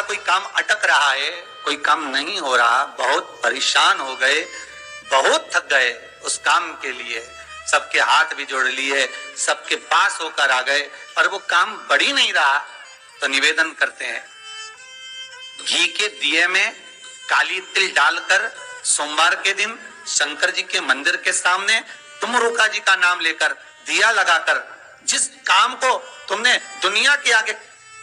कोई काम अटक रहा है, कोई काम नहीं हो रहा, बहुत परेशान हो गए, बहुत थक गए उस काम के लिए, सबके हाथ भी जोड़ लिए, सबके पास होकर आ गए, पर वो काम बढ़ ही नहीं रहा, तो निवेदन करते हैं घी के दिए में काली तिल डालकर सोमवार के दिन शंकर जी के मंदिर के सामने तुम रुका जी का नाम लेकर दिया लगाकर, जिस काम को तुमने दुनिया के आगे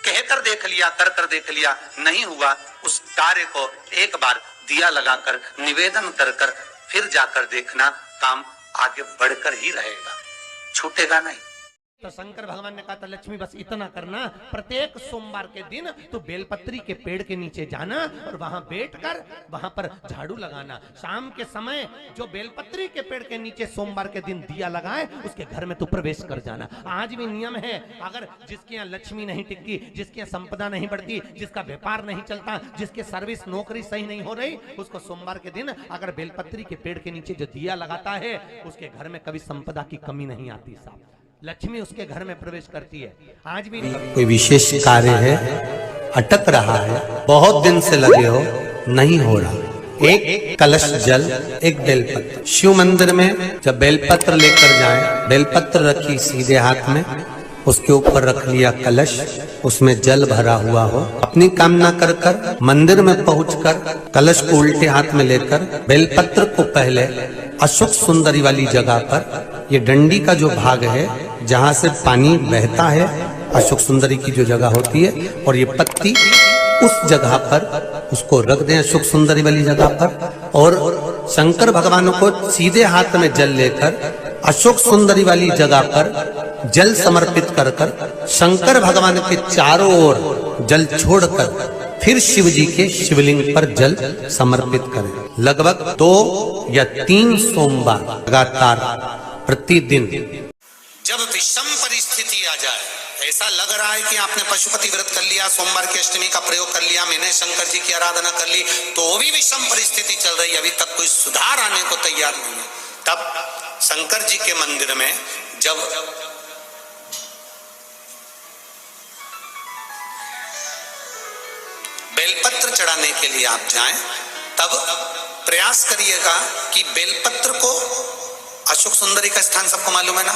कहकर देख लिया, कर देख लिया, नहीं हुआ, उस कार्य को एक बार दिया लगाकर निवेदन कर फिर जाकर देखना, काम आगे बढ़कर ही रहेगा, छूटेगा नहीं। तो शंकर भगवान ने कहा था लक्ष्मी बस इतना करना, प्रत्येक सोमवार के दिन तो बेलपत्री के पेड़ के नीचे जाना और वहां बैठकर वहां पर झाड़ू लगाना। शाम के समय जो बेलपत्री के पेड़ के नीचे सोमवार के दिन दिया लगाए उसके घर में तो प्रवेश कर जाना। आज भी नियम है, अगर जिसके यहाँ लक्ष्मी नहीं टिकती, जिसके यहाँ संपदा नहीं बढ़ती, जिसका व्यापार नहीं चलता, जिसके सर्विस नौकरी सही नहीं हो रही, उसको सोमवार के दिन अगर बेलपत्री के पेड़ के नीचे जो दिया लगाता है उसके घर में कभी संपदा की कमी नहीं आती साहब, लक्ष्मी उसके घर में प्रवेश करती है। आज भी कोई विशेष कार्य है, अटक रहा है, बहुत दिन से लगे हो, नहीं हो रहा, एक कलश जल, एक बेलपत्र। शिव मंदिर में जब बेलपत्र लेकर जाएं, बेलपत्र रखी सीधे हाथ में, उसके ऊपर रख लिया कलश, उसमें जल भरा हुआ हो, अपनी कामना कर मंदिर में पहुंचकर कलश को उल्टे हाथ में लेकर बेलपत्र को पहले अशोक सुंदरी वाली जगह पर, ये डंडी का जो भाग है जहां से पानी बहता है, अशोक सुंदरी की जो जगह होती है, और ये पत्ती उस जगह पर उसको रख दें, अशोक सुंदरी वाली जगह पर, और शंकर भगवान को सीधे हाथ में जल लेकर अशोक सुंदरी वाली जगह पर जल समर्पित कर शंकर भगवान के चारों ओर जल छोड़कर फिर शिव जी के शिवलिंग पर जल समर्पित करें। लगभग 2 या 3 सोमवार लगातार प्रतिदिन। जब विषम परिस्थिति आ जाए, ऐसा लग रहा है कि आपने पशुपति व्रत कर लिया, सोमवार की अष्टमी का प्रयोग कर लिया, मैंने शंकर जी की आराधना कर ली, तो भी विषम परिस्थिति चल रही है, अभी तक कोई सुधार आने को तैयार नहीं है, तब शंकर जी के मंदिर में जब बेलपत्र चढ़ाने के लिए आप जाएं, तब प्रयास करिएगा कि बेलपत्र को, अशोक सुंदरी का स्थान सबको मालूम है ना,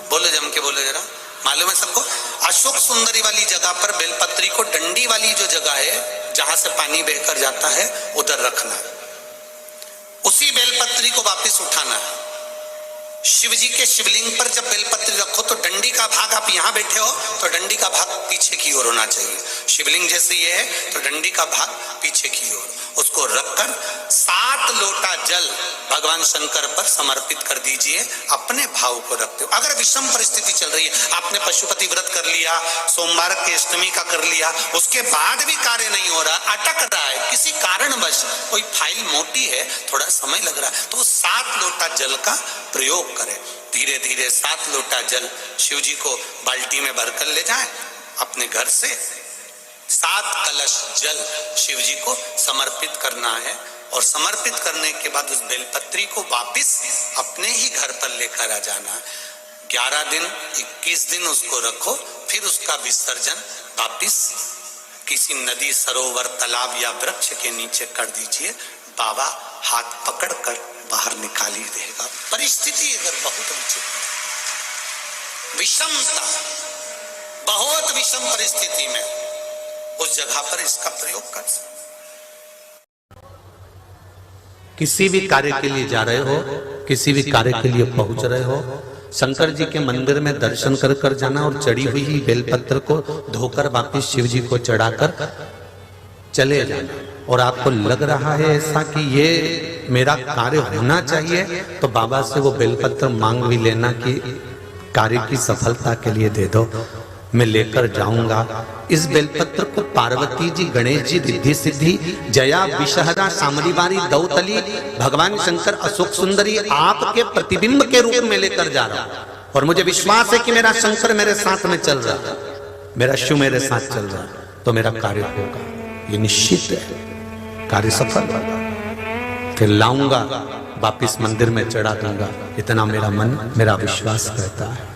बोलो जम के बोलो जरा, मालूम है सबको, अशोक सुंदरी वाली जगह पर बेलपत्री को डंडी वाली जो जगह है जहां से पानी बहकर जाता है उधर रखना है, उसी बेलपत्री को वापस उठाना है। शिव जी के शिवलिंग पर जब बेलपत्री रखो तो डंडी का भाग, आप यहाँ बैठे हो तो डंडी का भाग पीछे की ओर होना चाहिए, शिवलिंग जैसे ये है तो डंडी का भाग पीछे की ओर, उसको रखकर 7 लोटा जल भगवान शंकर पर समर्पित कर दीजिए, अपने भाव को रखते हो। अगर विषम परिस्थिति चल रही है, आपने पशुपति व्रत कर लिया, सोमवार की अष्टमी का कर लिया, उसके बाद भी कार्य नहीं हो रहा, अटक रहा है, किसी कारणवश कोई फाइल मोटी है, थोड़ा समय लग रहा है, तो 7 लोटा जल का प्रयोग करें। धीरे धीरे 7 लोटा जल शिव जी को बाल्टी में भरकर ले जाएं, अपने घर से 7 कलश जल शिव जी को समर्पित करना है, और समर्पित करने के बाद उस बेलपत्री को वापस अपने ही घर पर लेकर आ जाना। 11 दिन 21 दिन उसको रखो, फिर उसका विसर्जन वापस किसी नदी, सरोवर, तालाब या वृक्ष के नीचे कर दीजिए, बाबा हाथ पकड़कर बाहर निकाल ही देगा। परिस्थिति अगर बहुत विषमता, बहुत विषम परिस्थिति में उस जगह पर इसका प्रयोग कर सकते। किसी भी कार्य के लिए जा रहे हो, किसी भी कार्य के लिए पहुंच रहे हो, शंकर जी के मंदिर में दर्शन कर जाना और चढ़ी हुई ही बेलपत्र को धोकर वापस शिव जी को चढ़ाकर चले जाना। और आपको लग रहा है ऐसा कि ये मेरा कार्य होना चाहिए, तो बाबा से वो बेलपत्र मांग भी लेना कि कार्य की सफलता के लिए दे दो, मैं लेकर जाऊंगा। इस बेलपत्र को पार्वती जी, गणेश जी, रिद्धि सिद्धि, जया, विषहरा, सामरीवारी, दौतली, भगवान शंकर, अशोक सुंदरी आपके प्रतिबिंब के रूप में लेकर जा रहा हूं, और मुझे विश्वास है कि मेरा शंकर मेरे साथ में चल रहा है, मेरा शिव मेरे साथ चल रहा है, तो मेरा कार्य होगा, ये निश्चित है, कार्य सफल होगा। फिर लाऊंगा, वापिस मंदिर में चढ़ा दूंगा, इतना मेरा मन, मेरा विश्वास कहता है।